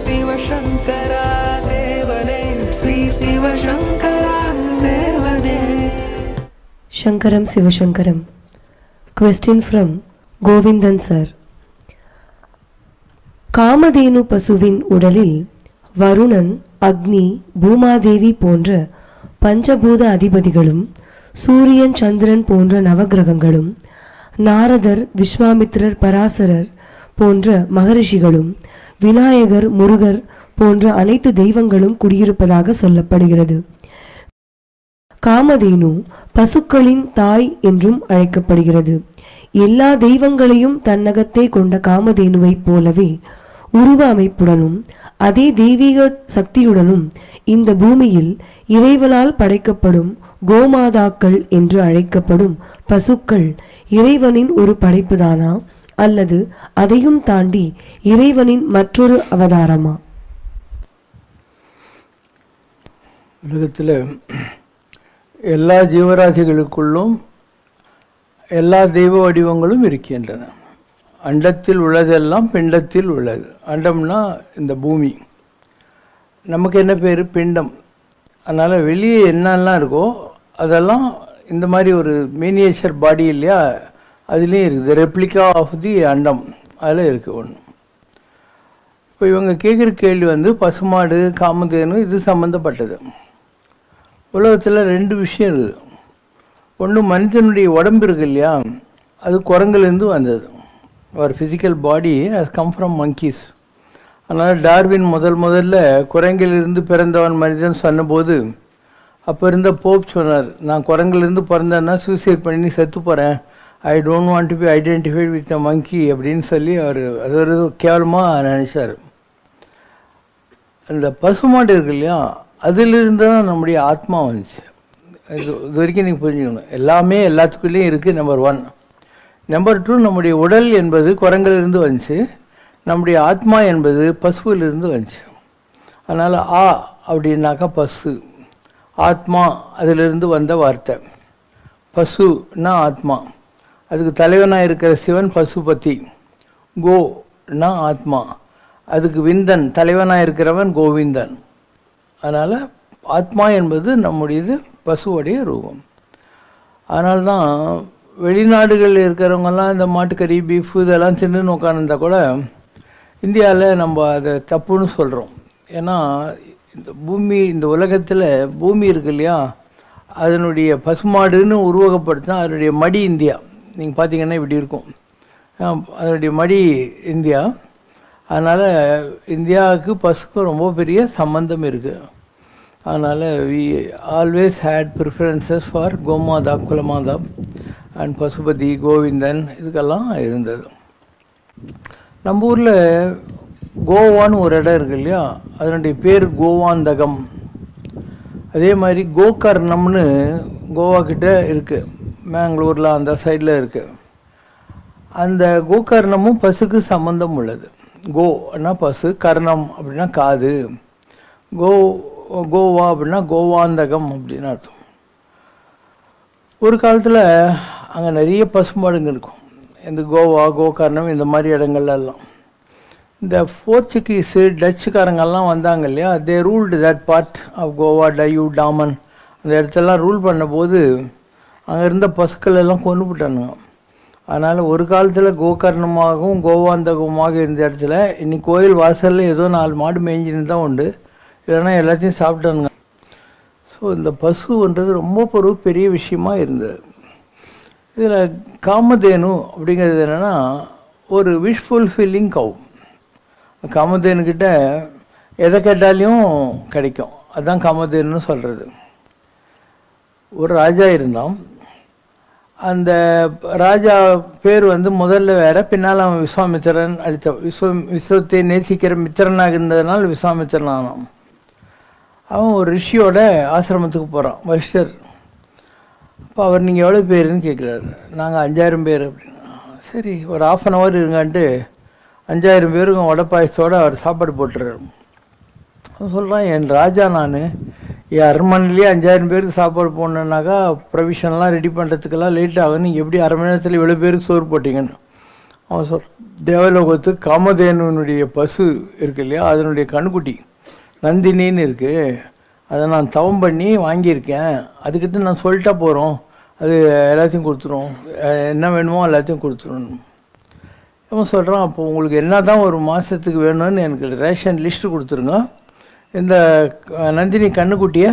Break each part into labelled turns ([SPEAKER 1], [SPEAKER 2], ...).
[SPEAKER 1] சிவசங்கரா தேவனே ஸ்ரீ சிவசங்கரா தேவனே.
[SPEAKER 2] Shankaram Sivashankaram. Question from Govindan sir. Kamadhenu பசுவின் உடலில் வருணன், அக்னி, பூமாதேவி போன்ற பஞ்சபூத அதிபதிகளும், சூரியன், சந்திரன் போன்ற நவகிரகங்களும், நாரதர், விஸ்வாமித்திரர், பராசரர் போன்ற மகரிஷிகளும், விநாயகர், முருகர் போன்ற அனைத்து தெய்வங்களும் குடியிருப்பதாக சொல்லப்படுகிறது. காமதேனு பசுக்களின் தாய் என்றும் அழைக்கப்படுகிறது. எல்லா தெய்வங்களையும் தன்னகத்தே கொண்ட காமதேனுவை போலவே உருவ அமைப்புடனும் அதே தெய்வீக சக்தியுடனும் இந்த பூமியில் இறைவனால் படைக்கப்படும் கோமாதாக்கள் என்று அழைக்கப்படும் பசுக்கள் இறைவனின் ஒரு படைப்புதானா அல்லது அதையும் தாண்டி இறைவனின் மற்றொரு அவதாரமா?
[SPEAKER 3] உலகத்தில் எல்லா ஜீவராசிகளுக்குள்ளும் எல்லா தெய்வ வடிவங்களும் இருக்கின்றன. அண்டத்தில் உள்ளதெல்லாம் பிண்டத்தில் உள்ளது. அண்டம்னா இந்த பூமி, நமக்கு என்ன பேர்? பிண்டம். அதனால் வெளியே என்னெல்லாம் இருக்கோ அதெல்லாம் இந்த மாதிரி ஒரு மினியேச்சர் பாடி இல்லையா, அதுலேயும் இருக்குது. ரெப்ளிகா ஆஃப் தி அண்டம் அதில் இருக்குது ஒன்று. இப்போ இவங்க கேட்குற கேள்வி பசுமாடு, காமதேனு இது சம்மந்தப்பட்டது. உலகத்தில் ரெண்டு விஷயம் இருக்குது. ஒன்று, மனிதனுடைய உடம்பு இருக்கு இல்லையா, அது குரங்குலேருந்து வந்தது. அவர் physical body has come from monkeys. அதனால் டார்வின் முதல்ல குரங்கிலிருந்து பிறந்தவன் மனிதன் சொன்னபோது அப்போ இருந்த போப் சொன்னார், நான் குரங்கிலிருந்து பிறந்தேன்னா சூசைட் பண்ணி செத்து போகிறேன், I don't want to be identified with a monkey அப்படின்னு சொல்லி அவர் அது ஒரு கேவலமாக நினச்சார். அந்த பசுமாடு இருக்கு இல்லையா, அதிலிருந்து தான் நம்முடைய ஆத்மா வந்துச்சு. இது வரைக்கும் நீங்கள் புரிஞ்சுக்கணும். எல்லாமே எல்லாத்துக்குள்ளேயும் இருக்குது. நம்பர் 1. நம்பர் 2, நம்முடைய உடல் என்பது குரங்கிலிருந்து வந்துச்சு, நம்முடைய ஆத்மா என்பது பசுவிலிருந்து வந்துச்சு. அதனால் ஆ அப்படின்னாக்கா பசு, ஆத்மா அதிலிருந்து வந்த வார்த்தை. பசுன்னா ஆத்மா, அதுக்கு தலைவனாக இருக்கிற சிவன் பசுபதி. கோன்னா ஆத்மா, அதுக்கு விந்தன் தலைவனாக இருக்கிறவன் கோவிந்தன். அதனால் ஆத்மா என்பது நம்முடையது, பசுவோடைய ரூபம். அதனால்தான் வெளிநாடுகளில் இருக்கிறவங்கெல்லாம் இந்த மாட்டுக்கறி, பீஃப் இதெல்லாம் தின்னு உட்காந்துருந்தா கூட இந்தியாவில் நம்ம அதை தப்புன்னு சொல்கிறோம். ஏன்னா இந்த பூமி, இந்த உலகத்தில் பூமி இருக்கு இல்லையா, அதனுடைய பசுமாடுன்னு உருவகப்படுத்தினா அதனுடைய மடி இந்தியா. நீங்கள் பார்த்தீங்கன்னா இப்படி இருக்கும், அதனுடைய மடி இந்தியா. அதனால் இந்தியாவுக்கு பசுக்கும் ரொம்ப பெரிய சம்பந்தம் இருக்குது. அதனால் we always had preferences for Gomata, Kulamata and Pashupati, Govindan இதுக்கெல்லாம் இருந்தது. நம்ம ஊரில் கோவான்னு ஒரு இடம் இருக்குது இல்லையா, அதனுடைய பேர் கோவாந்தகம். அதே மாதிரி கோகர்ணம்னு கோவா கிட்ட இருக்குது, மேங்களூரில் அந்த சைடில் இருக்குது. அந்த கோகர்ணமும் பசுக்கு சம்பந்தம் உள்ளது. கோன்னா பசு, கர்ணம் அப்படின்னா காது, கோவா அப்படின்னா கோவாந்தகம் அப்படின்னு அர்த்தம். ஒரு காலத்தில் அங்கே நிறைய பசுமாடுங்க இருக்கும், இந்த கோவா, கோகர்ணம் இந்த மாதிரி இடங்கள்லாம். இந்த போர்ச்சுகீஸு, டச்சுக்காரங்கெல்லாம் வந்தாங்க இல்லையா, they ruled that part of Goa, Diu, Daman அந்த இடத்தெல்லாம் ரூல் பண்ணும்போது அங்கே இருந்த பசுக்கள் எல்லாம் கொண்டு போட்டானுங்க. அதனால் ஒரு காலத்தில் கோகர்ணமாகவும் கோவாந்தகமாக இருந்த இடத்துல இன்னைக்கு கோயில் வாசலில் ஏதோ 4 மாடு மேய்ஞ்சின்னு தான் உண்டு, இல்லைன்னா எல்லாத்தையும் சாப்பிட்டானுங்க. ஸோ இந்த பசுன்றது ரொம்ப ஒரு பெரிய விஷயமா இருந்தது. இதில் காமதேனு அப்படிங்கிறது என்னென்னா ஒரு விஷ் ஃபுல்ஃபில்லிங் கவ். காமதேனுக்கிட்ட எதை கேட்டாலையும் கிடைக்கும், அதுதான் காமதேனுன்னு சொல்கிறது. ஒரு ராஜா இருந்தான். அந்த ராஜா பேர் முதல்ல வேறு, பின்னால் அவன் விஸ்வாமித்திரன் அளித்த விஸ்வத்தை நேசிக்கிற மித்திரனாக இருந்ததுனால விஸ்வாமித்திரன் ஆனான். அவன் ஒரு ரிஷியோட ஆசிரமத்துக்கு போகிறான், வசிஷ்டர். அப்போ அவர் நீங்கள் எவ்வளோ பேருன்னு கேட்குறாரு. நாங்கள் 5000 பேர் அப்படின்னா. சரி, ஒரு 1/2 hour இருங்கான்ட்டு 5000 பேருக்கும் வடை பாயசத்தோடு அவர் சாப்பாடு போட்டுறாரு. அவன் சொல்கிறான், என் ராஜா நான் என் அரண்மனையிலேயே 5000 பேருக்கு சாப்பாடு போடணுன்னாக்கா ப்ரொவிஷன்லாம் ரெடி பண்ணுறதுக்கெல்லாம் லேட் ஆகும், நீங்கள் எப்படி 1/2 மணி நேரத்தில் இவ்வளோ பேருக்கு சோறு போட்டிங்கன்னு. அவன் தேவலோகத்துக்கு காமதேனுனுடைய பசு இருக்கு இல்லையா, அதனுடைய கண்ணுக்குட்டி நந்தினின்னு இருக்குது, அதை நான் தவம் பண்ணி வாங்கியிருக்கேன், அதுக்கிட்ட நான் சொல்லிட்டா போகிறோம், அது எல்லாத்தையும் கொடுத்துரும், என்ன வேணுமோ எல்லாத்தையும் கொடுத்துரும். அவன் சொல்கிறான், அப்போ உங்களுக்கு என்ன தான் ஒரு மாதத்துக்கு வேணும்னு எனக்கு ரேஷன் லிஸ்ட்டு கொடுத்துருங்க, இந்த நந்தினி கண்ணுக்குட்டியை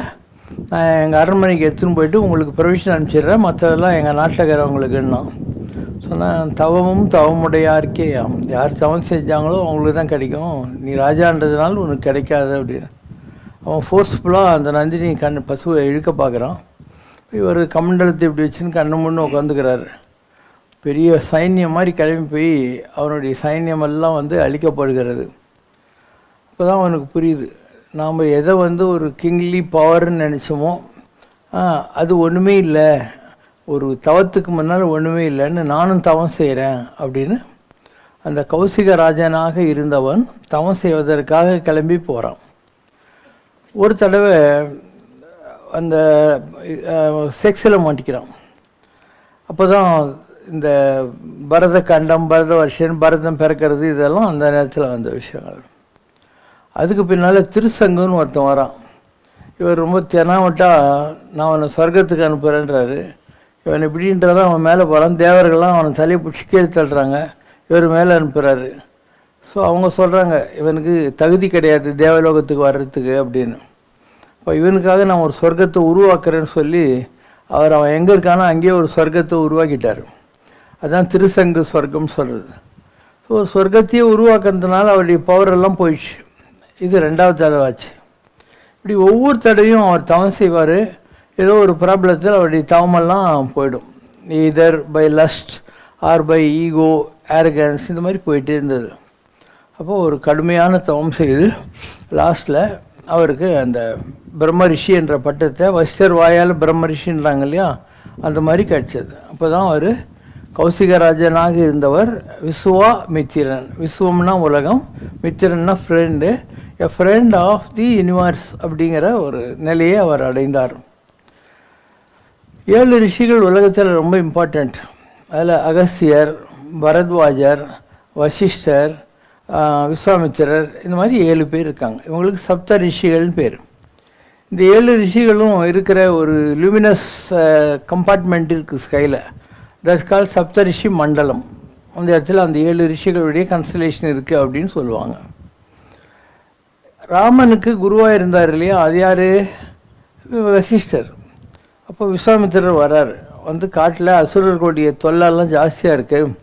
[SPEAKER 3] நான் எங்கள் அரண்மனைக்கு எடுத்துன்னு போயிட்டு உங்களுக்கு ப்ரொவிஷன் அனுப்பிச்சிடுறேன், மற்றதெல்லாம் எங்கள் நாட்டில் இருக்கிறவங்களுக்குன்னா சொன்னேன். தவமுடையாருக்கே யார் தவம் செஞ்சாங்களோ அவங்களுக்கு தான் கிடைக்கும், நீ ராஜான்றதுனால உனக்கு கிடைக்காது அப்படின்னு. அவன் ஃபோர்ஸ்ஃபுல்லாக அந்த நந்தினி பசுவை இழுக்க பார்க்குறான். இவர் கமண்டலத்தை இப்படி வச்சுன்னு கண்ணு முன்னு உட்காந்துக்கிறாரு. பெரிய சைன்யம் மாதிரி கிளம்பி போய் அவனுடைய சைன்யமெல்லாம் அழிக்கப்படுகிறது. அப்போ தான் அவனுக்கு புரியுது, நாம் எதை ஒரு கிங்லி பவர்னு நினச்சோமோ அது ஒன்றுமே இல்லை, ஒரு தவத்துக்கு முன்னால் ஒன்றுமே இல்லைன்னு நானும் தவம் செய்கிறேன் அப்படின்னு. அந்த கௌசிக ராஜனாக இருந்தவன் தவம் செய்வதற்காக கிளம்பி போகிறான். ஒரு தடவை அந்த செக்ஸில் மாட்டிக்கிறான். அப்போ தான் இந்த பரத கண்டம், பரத வருஷன், பரதம் பிறக்கிறது, இதெல்லாம் அந்த நேரத்தில் வந்த விஷயங்கள். அதுக்கு பின்னால் திருசங்குன்னு ஒருத்தன் வரான். இவர் ரொம்ப தெனாவட்டா நான் அவனை சொர்க்கத்துக்கு அனுப்புகிறேன்றாரு. இவன் இப்படின்றதான் அவன் மேலே போகிறான். தேவர்கள்லாம் அவனை தலையை பிடிச்சி கீழே தள்ளுறாங்க, இவர் மேலே அனுப்புகிறாரு. ஸோ அவங்க சொல்கிறாங்க இவனுக்கு தகுதி கிடையாது தேவலோகத்துக்கு வர்றதுக்கு அப்படின்னு. இப்போ இவனுக்காக நான் ஒரு சொர்க்கத்தை உருவாக்குறேன்னு சொல்லி அவன் எங்கே இருக்கானோ அங்கேயே ஒரு சொர்க்கத்தை உருவாக்கிட்டார். அதுதான் திருசங்கு சொர்க்கம்னு சொல்கிறது. ஸோ ஒரு சொர்க்கத்தையே உருவாக்குறதுனால அவருடைய பவரெல்லாம் போயிடுச்சு. இது 2வது தடவை ஆச்சு. இப்படி ஒவ்வொரு தடவையும் அவர் தவம் செய்வார், ஏதோ ஒரு ப்ராப்ளத்தில் அவருடைய தவமெல்லாம் போயிடும். Either by lust or by ego, arrogance, இந்த மாதிரி போயிட்டே இருந்தது. அப்போது ஒரு கடுமையான தவம் செய்து லாஸ்ட்டில் அவருக்கு அந்த பிரம்மரிஷி என்ற பட்டத்தை வசிஷ்டர் வாயால் பிரம்மரிஷின்றாங்க இல்லையா, அந்த மாதிரி கிடச்சது. அப்போ தான் அவர் கௌசிகராஜனாக இருந்தவர் விஸ்வா மித்திரன். விஸ்வம்னா உலகம், மித்திரன்னா friend, a friend of the universe அப்படிங்கிற ஒரு நிலையை அவர் அடைந்தார். 7 ரிஷிகள் உலகத்தில் ரொம்ப இம்பார்ட்டண்ட். அதில் அகஸ்தியர், பரத்வாஜர், வசிஷ்டர், விஸ்வாமித்திரர், இந்த மாதிரி 7 பேர் இருக்காங்க. இவங்களுக்கு சப்த ரிஷிகள்னு பேர். இந்த 7 ரிஷிகளும் இருக்கிற ஒரு லுமினஸ் கம்பார்ட்மெண்ட் இருக்குது ஸ்கையில், தட்ஸ் கால் சப்த ரிஷி மண்டலம். அந்த இடத்துல அந்த 7 ரிஷிகளுடைய கன்ஸ்டலேஷன் இருக்குது அப்படின்னு சொல்லுவாங்க. ராமனுக்கு குருவாக இருந்தார் இல்லையா, அது யார்? வசிஷ்டர். அப்போ விஸ்வாமித்திரர் வரார், காட்டில் அசுரர்களுடைய தொல்லெல்லாம் ஜாஸ்தியாக இருக்குது,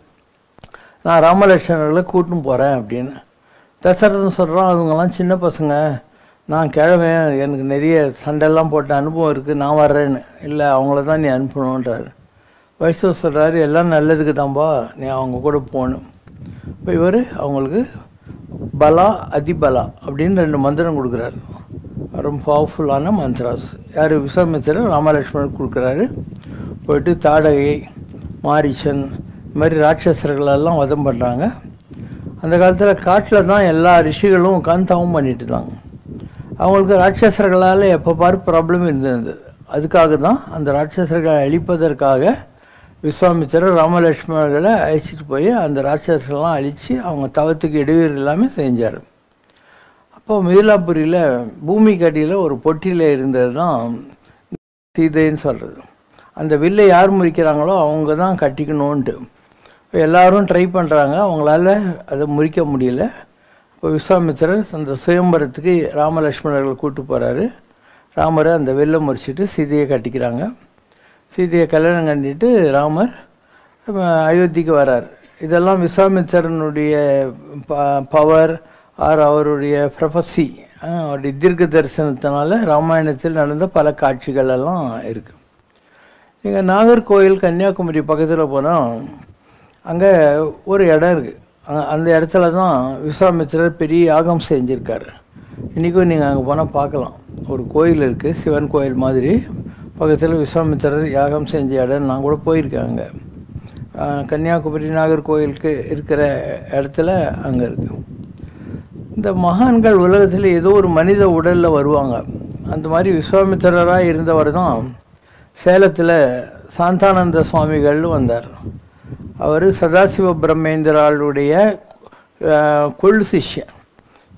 [SPEAKER 3] நான் ராமலட்சுமணர்களை கூட்டின்னு போகிறேன் அப்படின்னு. தசரதன் சொல்கிறான், அவங்கெல்லாம் சின்ன பசங்க, நான் கிழவேன், எனக்கு நிறைய சண்டைலாம் போட்ட அனுபவம் இருக்குது, நான் வர்றேன்னு. இல்லை, அவங்கள தான் நீ அனுப்பணுன்றார். வைஷ்ணவ சொல்கிறாரு, எல்லாம் நல்லதுக்கு தான்பா, நீ அவங்க கூட போகணும். இப்போ இவர் அவங்களுக்கு பலா அதிபலா அப்படின்னு 2 மந்திரம் கொடுக்குறாரு. ரொம்ப பவர்ஃபுல்லான மந்த்ராஸ். யார்? விஸ்வாமித்திரர் ராமலட்சுமணர் கொடுக்குறாரு. போயிட்டு தாடகை, மாரீசன், இந்த மாதிரி ராட்சசர்களெல்லாம் வதம் பண்ணுறாங்க. அந்த காலத்தில் காட்டில் தான் எல்லா ரிஷிகளும் உட்காந்து தவம் பண்ணிட்டு இருந்தாங்க. அவங்களுக்கு ராட்சசர்களால் எப்போ பாரு ப்ராப்ளம் இருந்தது. அதுக்காக தான் அந்த ராட்சசர்களை அழிப்பதற்காக விஸ்வாமித்திரர் ராமலட்சுமணர்களை அழிச்சிட்டு போய் அந்த ராட்சசர்கள்லாம் அழித்து அவங்க தவத்துக்கு இடையூறு எல்லாமே செஞ்சார். அப்போ மிதிலாபுரியில் பூமிக்கு அடியில் ஒரு பொட்டியில் இருந்தது தான் சீதைன்னு சொல்கிறது. அந்த வில்லை யார் முறிக்கிறாங்களோ அவங்க தான் கட்டிக்கணுன்ட்டு இப்போ எல்லோரும் ட்ரை பண்ணுறாங்க, அவங்களால அதை முறிக்க முடியல. இப்போ விஸ்வாமித்திரர் அந்த சுயம்பரத்துக்கு ராமலட்சுமணர்கள் கூப்பிட்டு போகிறாரு. ராமரை அந்த வில்லை முறிச்சிட்டு சீதையை கட்டிக்கிறாங்க. சீதையை கல்யாணம் கண்டிட்டு ராமர் அயோத்திக்கு வரார். இதெல்லாம் விஸ்வாமித்திரனுடைய பவர் ஆர் அவருடைய ப்ரொஃபஸி, அவருடைய தீர்க்க தரிசனத்தினால ராமாயணத்தில் நடந்த பல காட்சிகள் எல்லாம் இருக்குது. நீங்கள் நாகர்கோவில் கன்னியாகுமரி பக்கத்தில் போனால் அங்கே ஒரு இடம் இருக்குது. அந்த இடத்துல தான் விஸ்வாமித்திரர் பெரிய யாகம் செஞ்சுருக்கார். இன்றைக்கும் நீங்கள் அங்கே போனால் பார்க்கலாம். ஒரு கோயில் இருக்குது, சிவன் கோயில் மாதிரி. பக்கத்தில் விஸ்வாமித்திரர் யாகம் செஞ்ச இடம் நான் கூட போயிருக்கேன். அங்கே கன்னியாகுமரி நாகர்கோவிலுக்கு இருக்கிற இடத்துல அங்கே இருக்குது. இந்த மகான்கள் உலகத்தில் ஏதோ ஒரு மனித உடலில் வருவாங்க. அந்த மாதிரி விஸ்வாமித்திரராக இருந்தவர் தான் சேலத்தில் சாந்தானந்த சுவாமிகள்னு வந்தார். அவர் சதாசிவ பிரம்மேந்திராளுடைய கொள்ளு சிஷ்யன்.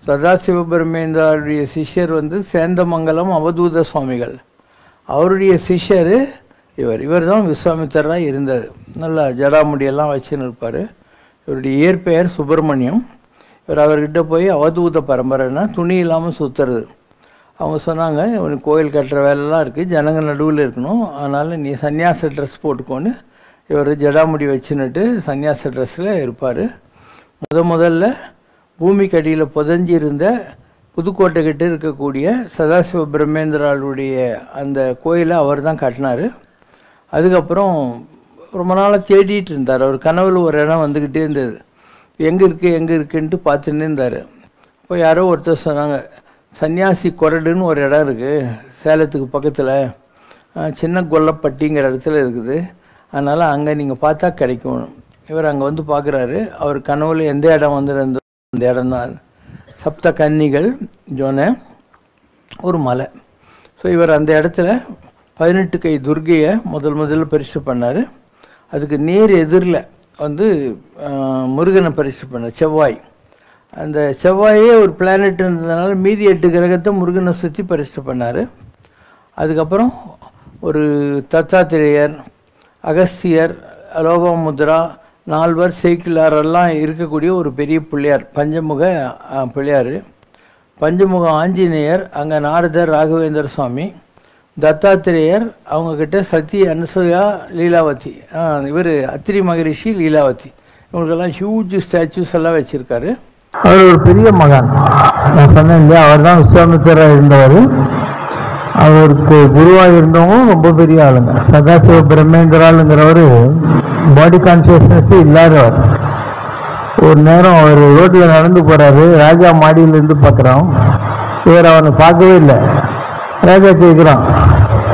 [SPEAKER 3] சதாசிவ பிரம்மேந்திராளுடைய சிஷ்யர் வந்து சேந்தமங்கலம் அவதூத சுவாமிகள். அவருடைய சிஷ்யர் இவர் தான் விஸ்வாமித்திரராக இருந்தார். நல்லா ஜடாமுடியெல்லாம் வச்சுன்னு இருப்பார். இவருடைய இயற்பெயர் சுப்பிரமணியம். இவர் அவர்கிட்ட போய் அவதூத பரம்பரைன்னா துணி இல்லாமல் சுற்றுறது. அவங்க சொன்னாங்க, இவனுக்கு கோயில் கட்டுற வேலைலாம் இருக்குது, ஜனங்கள் நடுவில் இருக்கணும், அதனால் நீ சன்னியாச ட்ரெஸ் போட்டுக்கோன்னு இவர் ஜடாமுடி வச்சுன்னுட்டு சன்னியாச ட்ரெஸ்ஸில் இருப்பார். முதல்ல பூமிக்கு அடியில் புதஞ்சி இருந்த புதுக்கோட்டை கிட்ட இருக்கக்கூடிய சதாசிவ பிரம்மேந்திராளுடைய அந்த கோயிலை அவர் தான் கட்டினார். அதுக்கப்புறம் ரொம்ப நாளாக தேடிட்டு இருந்தார். அவர் கனவுல ஒரு இடம் வந்துக்கிட்டே இருந்தது. எங்கே இருக்குன்ட்டு பார்த்துன்னு இருந்தார். இப்போ யாரோ ஒருத்தர் சொன்னாங்க, சன்னியாசி கொரடுன்னு ஒரு இடம் இருக்குது சேலத்துக்கு பக்கத்தில், சின்ன கொல்லப்பட்டிங்கிற இடத்துல இருக்குது, அதனால் அங்கே நீங்கள் பார்த்தா கிடைக்கும். இவர் அங்கே வந்து பார்க்குறாரு. அவர் கனவுல எந்த இடம் வந்துருந்தோ அந்த இடம் தான் சப்த கன்னிகள் ஜோன ஒரு மலை. ஸோ இவர் அந்த இடத்துல 18 கை துர்கையை முதல்ல பரிசு பண்ணார். அதுக்கு நேர் எதிரில் வந்து முருகனை பரிசு பண்ணார், செவ்வாய். அந்த செவ்வாயே ஒரு பிளானட் இருந்ததுனால மீதி 8 கிரகத்தை முருகனை சுற்றி பரிசு பண்ணார். அதுக்கப்புறம் ஒரு தத்தாத்திரேயர், அகஸ்தியர், லோபாமுத்ரா, 4 சேக்கிலாரெல்லாம் இருக்கக்கூடிய ஒரு பெரிய பிள்ளையார், பஞ்சமுக பிள்ளையார். பஞ்சமுக ஆஞ்சநேயர், அங்கே நாரதர், ராகவேந்திர சுவாமி, தத்தாத்திரேயர், அவங்கக்கிட்ட சத்தி, அனுசூயா, லீலாவதி, இவர் அத்திரி மகரிஷி, லீலாவதி, இவங்களுக்கெல்லாம் ஹியூஜ் ஸ்டாச்சூஸ் எல்லாம் வச்சுருக்காரு.
[SPEAKER 4] அவர் ஒரு பெரிய மகான். நான் சொன்னேன் இல்லையா, அவர் தான் விஸ்வாமித்திரர் இருந்தவர். அவருக்கு குருவாக இருந்தவங்க ரொம்ப பெரிய ஆளுங்க. சதாசிவ பிரம்மேந்திராளுங்கிறவர் பாடி கான்சியஸ்னஸ் இல்லாதவர். ஒரு நேரம் அவர் ரோட்டில் நடந்து போகிறாரு, ராஜா மாடியிலேருந்து பார்க்குறோம். இவர் அவனை பார்க்கவே இல்லை. ராஜா கேட்குறான்,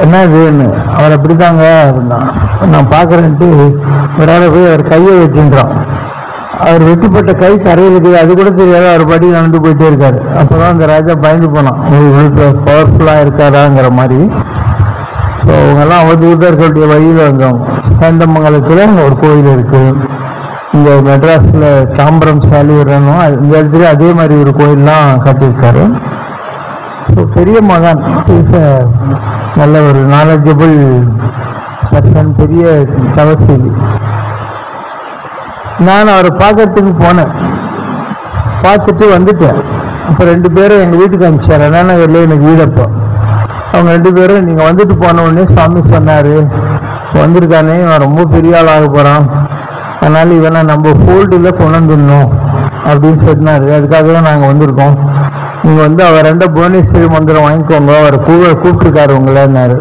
[SPEAKER 4] என்ன இதுன்னு. அவர் அப்படி தாங்க அப்படின்னா, நான் பார்க்குறேன்ட்டு இவரால் போய் அவர் கையை வச்சுன்றான். அவர் வெட்டிப்பட்ட கை கரையில் இருக்குது, அது கூட தெரியாத அவர் படி நடந்து போயிட்டே இருக்காரு. அப்போ தான் அந்த ராஜா பயந்து போனான், இவ்வளோ பவர்ஃபுல்லாக இருக்காராங்கிற மாதிரி. ஸோ அவங்கெல்லாம் அவதூதர்களுடைய வழியில் வந்தவங்க. சேந்தமங்கலத்தில் ஒரு கோயில் இருக்குது, இங்கே மெட்ராஸில் தாம்பரம் சாலிவரனும் இந்த இடத்துல அதே மாதிரி ஒரு கோயிலெலாம் கட்டியிருக்காரு. ஸோ பெரிய மகான், நல்ல ஒரு நாலேஜபிள் பர்சன், பெரிய தவசீலி. நான் அவரை பார்க்கறதுக்கு போனேன், பார்த்துட்டு வந்துட்டேன். அப்போ 2 பேரும் எங்கள் வீட்டுக்கு அனுப்பிச்சார். அண்ணாநகரில் எனக்கு வீடு. அப்போ அவங்க 2 பேரும் நீங்கள் வந்துட்டு போன உடனே சுவாமி சொன்னார், வந்திருக்கானே இவன் ரொம்ப பெரிய ஆளாக போகிறான், அதனால் இவனை நம்ம ஃபோல்டில் கொண்டு வந்துடணும் அப்படின்னு சொன்னார். அதுக்காக தான் நாங்கள் வந்திருக்கோம். நீங்கள் வந்து அவர் 2 புவனேஸ்வரி மந்திரம் வாங்கிக்கோங்க, அவர் கூப்பிட்டுருக்காரு உங்களேன்னாரு.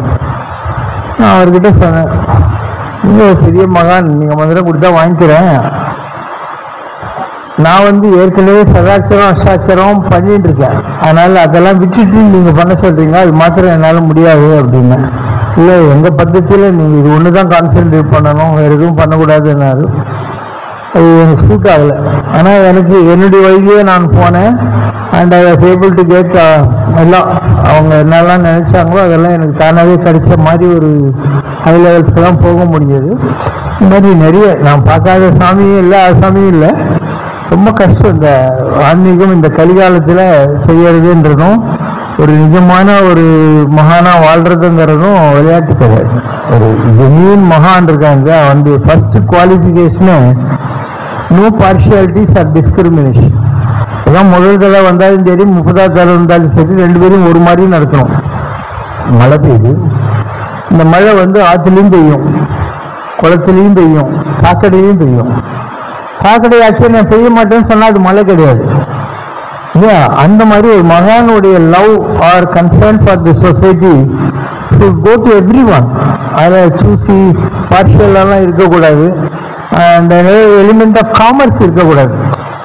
[SPEAKER 4] நான் அவர்கிட்ட சொன்னேன், நீங்கள் பெரிய மகான், நீங்கள் மந்திரம் கொடுத்தா வாங்கிக்கிறேன், நான் வந்து ஏற்கனவே சதாட்சரம் அஷ்டாட்சரம் பண்ணிட்டு இருக்கேன், அதனால் அதெல்லாம் விட்டுட்டு நீங்கள் பண்ண சொல்கிறீங்க, அது மாத்திரம் என்னால் முடியாது அப்படின்னு. இல்லை, எங்கள் பద్ధதியில் நீங்கள் இது ஒன்று தான் கான்சென்ட்ரேட் பண்ணணும், வேறு எதுவும் பண்ணக்கூடாதுன்னாரு. அது எனக்கு சூட் ஆகலை. ஆனால் எனக்கு என்னுடைய வழியிலே நான் போனேன். And I was able to get எல்லாம் அவங்க என்னெல்லாம் நினச்சாங்களோ அதெல்லாம் எனக்கு தானாகவே கிடைச்ச மாதிரி ஒரு ஹை லெவல்ஸ்க்கெல்லாம் போக முடிஞ்சது. இந்த மாதிரி நிறைய நான் பார்க்காத சாமியும் இல்லை, சாமியும் இல்லை. ரொம்ப கஷ்டம் இந்த ஆன்மீகம் இந்த கலிகாலத்தில் செய்யறதுன்றதும், ஒரு நிஜமான ஒரு மகானாக வாழ்கிறதுங்கிறதும் விளையாட்டு கிடையாது. ஒரு ஜென்யூன் மகான் இருக்காங்க, வந்து first qualification no partialities or discrimination. அதான் முதல் தடவை வந்தாலும் சரி, 30வது தடவை வந்தாலும் சரி, 2 பேரும் ஒரு மாதிரி நடத்தணும். மழை பெய்யுது, இந்த மழை வந்து ஆற்றுலையும் பெய்யும், குளத்துலையும் பெய்யும், சாக்கடையிலையும் பெய்யும். சாக்கடை ஆச்சு நான் பெய்ய மாட்டேன்னு சொன்னால் அது மழை கிடையாது இல்லையா? அந்த மாதிரி ஒரு மகானுடைய love or concern for the society should go to every one. அதில் சூசி பார்ஷியலாலாம் இருக்கக்கூடாது. அண்ட் எலிமெண்ட் ஆஃப் காமர்ஸ் இருக்கக்கூடாது.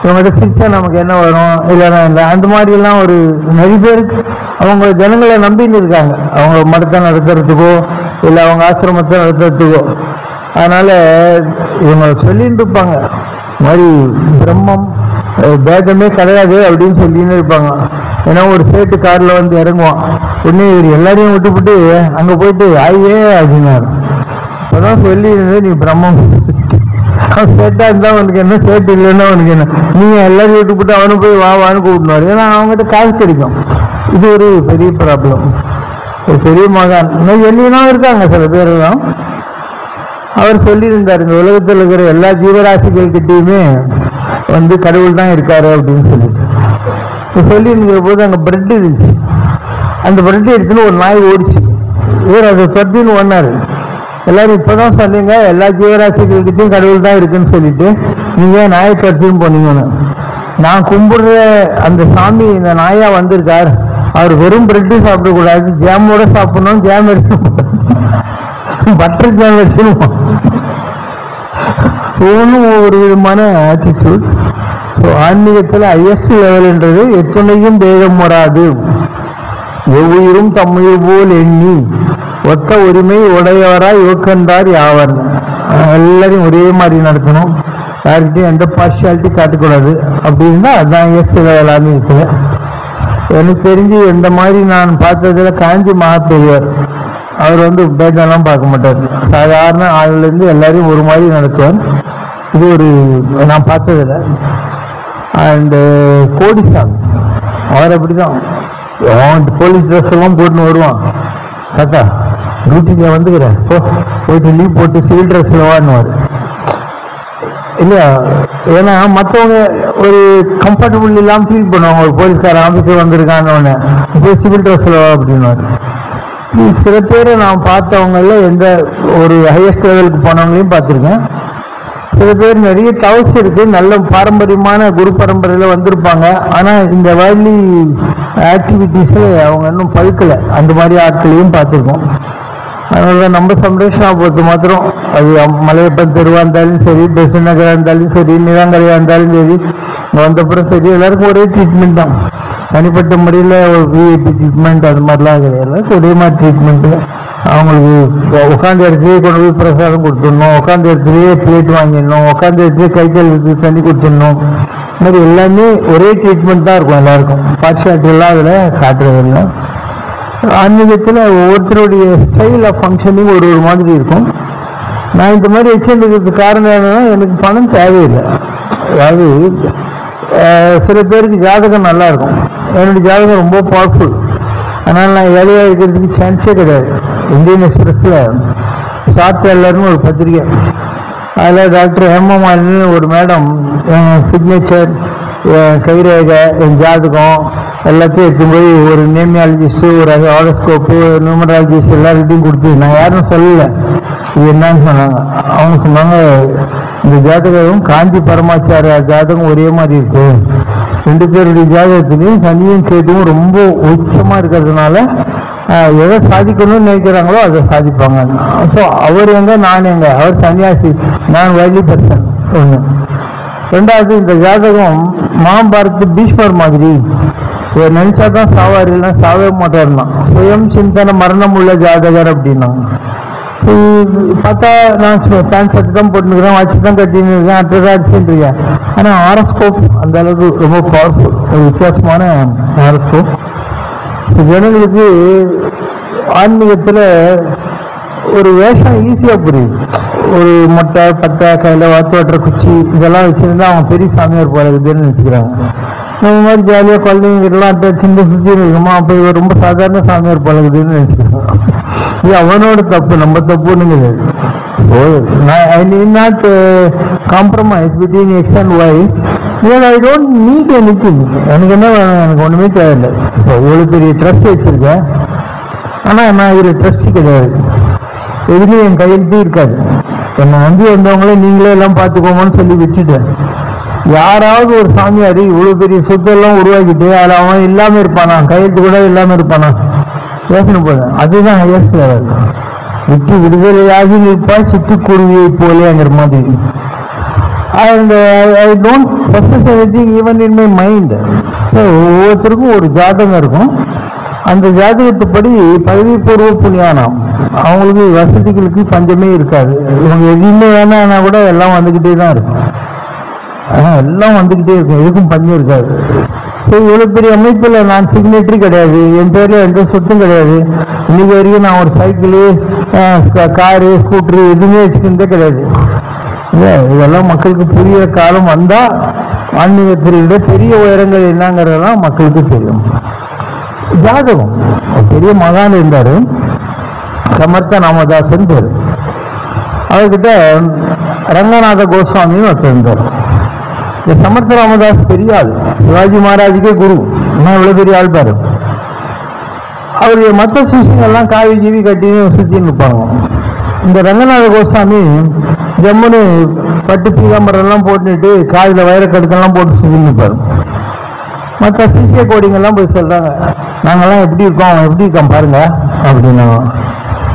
[SPEAKER 4] இவங்கள்ட்ட சிரிச்சா நமக்கு என்ன வரும், இல்லைன்னா இல்லை, அந்த மாதிரிலாம் ஒரு நிறைய பேருக்கு அவங்க ஜனங்களை நம்பின்னு இருக்காங்க, அவங்க மடத்தை நடத்துறதுக்கோ இல்லை அவங்க ஆசிரமத்தை நடத்துறதுக்கோ. அதனால் இவங்க சொல்லிட்டு இருப்பாங்க, இந்த மாதிரி பிரம்மம் பேதமே கிடையாது அப்படின்னு சொல்லின்னு இருப்பாங்க. ஏன்னா ஒரு சேட்டு காரில் வந்து இறங்குவான், உடனே இவர் எல்லாரையும் விட்டுவிட்டு அங்கே போயிட்டு ஆயே அப்படின்னாரு. அப்போதான் சொல்லி நீ பிரம்மம் அவன் சேட்டாக இருந்தால் அவனுக்கு என்ன, சேட்டு இல்லைன்னா அவனுக்கு என்ன, நீங்கள் எல்லாரும் விட்டு போட்டு அவனு போய் வா வான்னு கூப்பிடுவார். ஏன்னா அவங்ககிட்ட காசு கிடைக்கும். இது ஒரு பெரிய ப்ராப்ளம். ஒரு பெரிய மகான் என்னன்னா இருக்காங்க சில பேரெல்லாம். அவர் சொல்லியிருந்தார், இந்த உலகத்தில் இருக்கிற எல்லா ஜீவராசிகள்கிட்டையுமே கடவுள் தான் இருக்காரு அப்படின்னு சொல்லிட்டு சொல்லியிருக்கிற போது அங்கே பிரெட் இருந்துச்சு. அந்த பிரெட் எடுத்துன்னு ஒரு நாய் ஓடிச்சு. இவர் அதை தொட்டின்னு ஒன்னாரு. எல்லாரும் இப்பதான் சொன்னீங்க எல்லா ஜீவராசிகள்கிட்டையும் கடவுள் தான் இருக்குன்னு சொல்லிட்டு நீங்க நாயை தொட்டின்னு போனீங்கன்னு. நான் கும்பிடுற அந்த சாமி இந்த நாயா வந்திருக்கார். அவர் வெறும் பிரெட்டு சாப்பிடக்கூடாது, ஜாமோட சாப்பிடணும், ஜாம் எடுத்து பட்டர் ஜாம் எடுத்துன்னு ஒவ்வொன்றும் ஒவ்வொரு விதமான ஆட்டிடியூட். ஸோ ஆன்மீகத்தில் ஹையஸ்ட் லெவல்ன்றது எத்துணையும் பேதம் வராது, எவ்வுயிரும் தம்முயிர் போல் எண்ணி ஒத்த உரிமை உடையவராய் யோக்கந்தார் யாவர். எல்லாரையும் ஒரே மாதிரி நடத்தணும், யார்கிட்டையும் எந்த பார்ஷியாலிட்டி காட்டக்கூடாது. அப்படின்னா அதுதான் ஹையஸ்ட் லெவல் ஆன்மீகத்தில். எனக்கு தெரிஞ்சு இந்த மாதிரி நான் பார்த்ததுல காஞ்சி மகாபெரியவர் அவர் பேதெல்லாம் பார்க்க மாட்டார். சாதாரண ஆளுலேருந்து எல்லாரையும் ஒரு மாதிரி நடத்துவார். இது ஒரு நான் பார்த்ததில்ல. அண்டு கோடிசாமி அவர் அப்படிதான், போலீஸ் ட்ரெஸ் எல்லாம் போட்டுன்னு வருவான். தாத்தா டியூட்டிங்க வந்துக்கிறேன், போயிட்டு லீவ் போட்டு சிவில் ட்ரெஸ்ல வாடுவார் இல்லையா. ஏன்னா மற்றவங்க ஒரு கம்ஃபர்டபுள் இல்லாமல் ஃபீல் பண்ணுவாங்க. ஒரு போலீஸ்கார ஆஃபீஸர் வந்திருக்கான்னு போய் சிவில் ட்ரெஸ்ல வா அப்படின்வாரு. சில பேரை நான் பார்த்தவங்கள எந்த ஒரு ஹையஸ்ட் லெவலுக்கு போனவங்களையும் பார்த்துருக்கேன். சில பேர் நிறைய டவர்ஸ் இருக்கு, நல்ல பாரம்பரியமான குரு பரம்பரையில் வந்திருப்பாங்க. ஆனால் இந்த வேர்லி ஆக்டிவிட்டீஸில் அவங்க இன்னும் பழுக்கலை. அந்த மாதிரி ஆட்களையும் பார்த்துருக்கோம். அதனால நம்ம சம்ரேஷனா பொறுத்து மாத்திரம் அது மலையப்பன் தெருவாக இருந்தாலும் சரி, பெசன் நகராக இருந்தாலும் சரி, நிலங்கரையாக இருந்தாலும் சரி, இங்கே வந்தப்புறம் சரி, எல்லாருக்கும் ஒரே ட்ரீட்மெண்ட் தான். தனிப்பட்ட முறையில் ஒரு விஐபி ட்ரீட்மெண்ட் அது மாதிரிலாம் கிடையாது. ஒரே மாதிரி ட்ரீட்மெண்ட்டு. அவங்களுக்கு உட்காந்து இடத்துலேயே கொண்டு போய் பிரசாதம் கொடுத்துடணும், உட்காந்து இடத்துலையே பிளேட் வாங்கிடணும், உட்காந்து இடத்துலேயே கை கழுவுக்கு தண்ணி கொடுத்துடணும். இந்த மாதிரி எல்லாமே ஒரே ட்ரீட்மெண்ட் தான் இருக்கும் எல்லாருக்கும். பார்ஷியாலிட்டி எல்லாம் அதில் காட்டுறதில்லை. ஆன்மீகத்தில் ஒவ்வொருத்தருடைய ஸ்டைல் ஆஃப் ஃபங்க்ஷனிங் ஒரு ஒரு மாதிரி இருக்கும். நான் இந்த மாதிரி வச்சுருக்கிறதுக்கு காரணம் என்னன்னா, எனக்கு பணம் தேவையில்லை. அதாவது சில பேருக்கு ஜாதகம் நல்லா இருக்கும், என்னுடைய ஜாதகம் ரொம்ப பவர்ஃபுல். அதனால் நான் ஏழையாக இருக்கிறதுக்கு சான்ஸே கிடையாது. இந்தியன் எக்ஸ்பிரஸில் ஷார்ட் டெல்லர்னு ஒரு பத்திரிகை, அதில் டாக்டர் ஹேமமாலினி ஒரு மேடம் என் சிக்னேச்சர், என் கைரேகை, என் ஜாதகம் எல்லாத்தையும் எடுத்துன்னு போய் ஒரு நேமியாலஜிஸ்ட்டு, ஒரு ஹாரோஸ்கோப்பு, நியூமராலஜிஸ்ட் எல்லார்கிட்டையும் கொடுத்து, நான் யாரும் சொல்லலை இது என்னன்னு சொன்னாங்க. அவங்க சொன்னாங்க, இந்த ஜாதகம் காஞ்சி பரமாச்சாரிய ஜாதகம் ஒரே மாதிரி இருக்கு, ரெண்டு பேருடைய ஜாதகத்துலையும் சனியும் கேட்டும் ரொம்ப உச்சமாக இருக்கிறதுனால எதை சாதிக்கணும்னு நினைக்கிறாங்களோ அதை சாதிப்பாங்க. ஸோ அவர் எங்க, நான் எங்க, அவர் சன்னியாசி, நான் வைலி பர்சன் ஒன்று. ரெண்டாவது, இந்த ஜாதகம் மகாபாரத் பீஷ்மர் மாதிரி நினைச்சா தான் சாவார், இல்லைன்னா சாவே மாட்டார்னா. சுயம் சிந்தனை மரணம் உள்ள ஜாதகர் அப்படின்னாங்க. பார்த்தா நான் ஃபேன் சட்டு தான் போட்டுருக்கிறேன், வச்சு தான் கட்டின்னு இருக்கேன், அட்ரஸாச்சுருக்கேன். ஆனால் ஹாரோஸ்கோப் அந்த அளவுக்கு ரொம்ப பவர்ஃபுல், ஒரு வித்தியாசமான ஹாரோஸ்கோப். ஜனங்களுக்கு ஆன்மீகத்தில் ஒரு வேஷம் ஈஸியாக புரியுது. ஒரு மொட்டை பட்டை கையில் வாத்து வாட்டுற குச்சி இதெல்லாம் வச்சுருந்தா அவங்க பெரிய சாமியார் போகிறதுன்னு நினச்சிக்கிறாங்க. நம்ம மாதிரி ஜாலியாக குழந்தைங்கலாம் சின்ன சுற்றி இருக்குமா, அப்போ இவர் ரொம்ப சாதாரண சாமியார் பழகுதுன்னு நினச்சிக்கிறாங்க. இது அவனோட தப்பு, நம்ம தப்புன்னு கிடையாது. I need not compromise between X and Y. I don't need anything. எனக்கு என்ன வேணும், எனக்கு ஒன்றுமே தேவையில்லை. இப்போ இவ்வளோ பெரிய ட்ரஸ்ட் வச்சுருக்கேன், ஆனால் நான் இதில் ட்ரஸ்ட்டு கிடையாது, எதுலேயும் என் கையெழுத்தே இருக்காது. என்னை நம்பி வந்தவங்களே நீங்களே எல்லாம் பார்த்துக்கோங்கன்னு சொல்லி விட்டுட்டேன். யாராவது ஒரு சாமியார் இவ்வளோ பெரிய சொத்தெல்லாம் உருவாக்கிட்டு அதில் அவன் இல்லாமல் இருப்பானா, கையெழுத்து கூட இல்லாமல் இருப்பானா, யோசனை போடுறேன். அதுதான் ஹையஸ்ட் லெவல். விட்டு விடுதலையாகி நிற்பாய் சிட்டுக்குருவியை போலேங்கிற மாதிரி. And I don't possess anything even in my mind. ஒவ்வொருத்தருக்கும் ஒரு ஜாதகம் இருக்கும். அந்த ஜாதகத்துப்படி பதவி பூர்வ புண்ணியானம், அவங்களுக்கு வசதிகளுக்கு பஞ்சமே இருக்காது. இவங்க எதுவுமே வேணான்னா கூட எல்லாம் வந்துக்கிட்டே தான் இருக்கும். எல்லாம் வந்துக்கிட்டே இருக்கும், எதுக்கும் பஞ்சம் இருக்காது. சரி, இவ்வளோ பெரிய அமைப்பில் நான் சிக்னேட்டரி கிடையாது, என் பேரில் எந்த சொத்தும் கிடையாது. இன்னைக்கு வரைக்கும் நான் ஒரு சைக்கிளு, காரு, ஸ்கூட்ரு எதுவுமே வச்சுக்கிட்டே கிடையாது. இதெல்லாம் மக்களுக்கு புரிய காலம் வந்தா ஆன்மீகத்திலே பெரிய உயரங்கள் என்னங்கிறதெல்லாம் மக்களுக்கு தெரியும். ஜாதகம் பெரிய மகான் இருந்தாரு, சமர்த்த ராமதாசன் பேர். அவர்கிட்ட ரங்கநாத கோஸ்வாமின்னு ஒருத்தர் இருந்தார். இந்த சமர்த்த ராமதாஸ் பெரிய ஆள், சிவாஜி மகாராஜுக்கே குரு. இன்னும் இவ்வளவு பெரிய ஆள் பாரு. அவருடைய மற்ற சிஷியங்கள்லாம் காவி ஜீவி கட்டின்னு சுற்றின்னு இருப்பாங்க. இந்த ரங்கநாத கோஸ்வாமி ஜம்முன்னு பட்டு பீதாம்பரெல்லாம் போட்டுட்டு காதில் வைரக்கடுக்கெல்லாம் போட்டு சுற்றின்னு இருப்பார். மற்ற சிசிய கோடிங்கெல்லாம் போய் சொல்கிறாங்க, நாங்கள்லாம் எப்படி இருக்கோம், அவன் எப்படி இருக்கான் பாருங்க அப்படின்னா.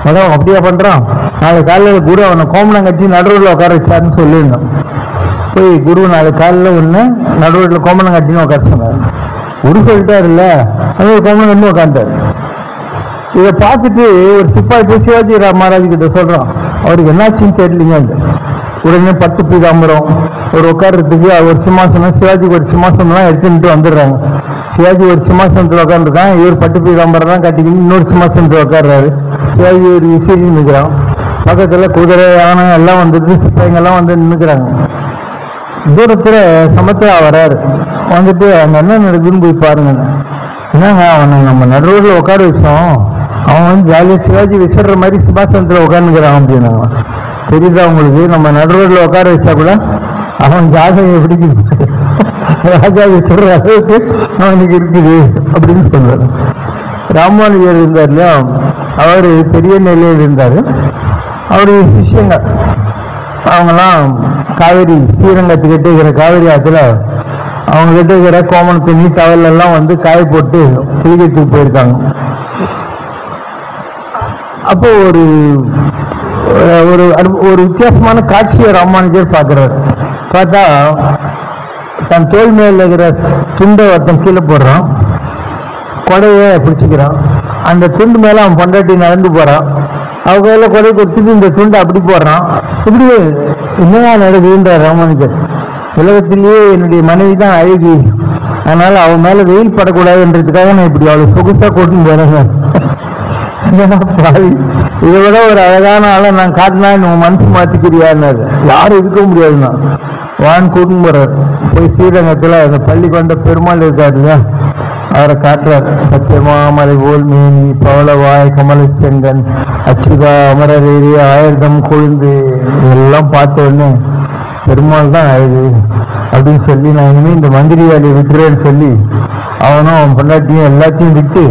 [SPEAKER 4] அதான் அப்படியா பண்ணுறான், நாளை காலையில் குரு அவனை கோமணம் கட்டி நடுவில் உட்கார வச்சாருன்னு சொல்லியிருந்தோம். போய் குரு நாளை காலையில் ஒன்று நடுவில் கோமணம் கட்டின்னு உட்கார சொன்னார். குரு சொல்லிட்டார் இல்லை, அது ஒரு கோமணம் கட்டி உட்காந்துட்டார். இதை பார்த்துட்டு ஒரு சிப்பாய் போய் சிவாஜி மகாராஜ் கிட்ட சொல்கிறான், அவருக்கு என்னாச்சுன்னு தெரியலீங்க. உடனே பட்டு பீதாம்பரம் ஒரு உட்கார்றதுக்கு ஒரு சிம்மாசனம், சிவாஜிக்கு ஒரு சிம்மாசனம்லாம் எடுத்துட்டு வந்துடுறாங்க. சிவாஜி ஒரு சிம்மாசனத்தில் உட்காந்துருக்கான், இவர் பட்டு பீதாம்பரம் தான் கட்டிக்கிட்டு இன்னொரு சிம்மாசனத்தில் உட்கார்றாரு. சிவாஜி ஒரு விசிறி நிற்கிறான், பக்கத்தில் குதிரை யானை எல்லாம் வந்துட்டு சிப்பாய்ங்கெல்லாம் வந்து நின்றுக்கிறாங்க. தூரத்தில் சமத்ரா வராரு, வந்துட்டு அங்கே என்ன நடக்குதுன்னு போய் பாருங்க. என்னங்க அவனை நம்ம நடுரோட்டில் உட்கார வச்சோம், அவன் வந்து ஜாலியாக சிவாஜி விசிற மாதிரி சிம்மாசனத்தில் உட்காந்துக்கிறான் அப்படின்னாங்க. தெரியுதா உங்களுக்கு, நம்ம நடுரோட்டில் உட்கார வச்சா கூட அவன் ஜாதகம் எப்படி ராஜா விசிற அளவுக்கு அவனுக்கு இருக்குது அப்படின்னு சொல்றாரு. ராமானுஜர் இருந்தார் இல்லையா, அவர் பெரிய நிலையில் இருந்தார். அவருடைய சிஷ்யங்க அவங்கெல்லாம் காவேரி ஸ்ரீரங்கத்துக்கிட்ட இருக்கிற காவேரி ஆற்றுல அவங்க கிட்ட இருக்கிற கோமன் துணி டவல் எல்லாம் வந்து காய போட்டு குளிக்கிறதுக்கு போயிருக்காங்க. அப்போ ஒரு வித்தியாசமான காட்சியை ராமானுஜர் பார்க்குறாரு. பார்த்தா தன் தோல் மேல இருக்கிற துண்டை ஒருத்தன் கீழே போடுறான், கொடையை பிடிச்சிக்கிறான். அந்த துண்டு மேலே அவன் பொண்டாட்டி நடந்து போகிறான், அவ கையில் கொடை கொடுத்துட்டு இந்த துண்டை அப்படி போடுறான். இப்படி என்னவா நடக்குதுன்ற ராமானுஜர். உலகத்திலேயே என்னுடைய மனைவி தான் அழகி, அதனால அவன் மேலே வெயில் படக்கூடாதுன்றதுக்காக நான் இப்படி அவளை சொகுசாக கூட்டின்னு போறேங்க. இதை விட ஒரு அழகான ஆளை நான் காட்டினா உன் மனசு மாற்றிக்கிறியான்னு யாரும் இருக்க முடியாதுன்னா வான் கூட்டின்னு போறார். போய் ஸ்ரீரங்கத்தில் அந்த பள்ளி கொண்ட பெருமாள் இருக்காரு இல்லையா, அவரை காட்டுறார். பச்சை மாமலை போல் மேனி பவளவாய் கமல செங்கன் அச்சுதா அமரரேரி ஆயிரதம் கொழுந்து இதெல்லாம் பார்த்த உடனே பெருமாள் தான் அழகு அப்படின்னு சொல்லி, நான் இனிமேல் இந்த மந்திரி வேலையை விட்டுறேன்னு சொல்லி அவனும் அவன் பொண்டாட்டியும் எல்லாத்தையும் விட்டு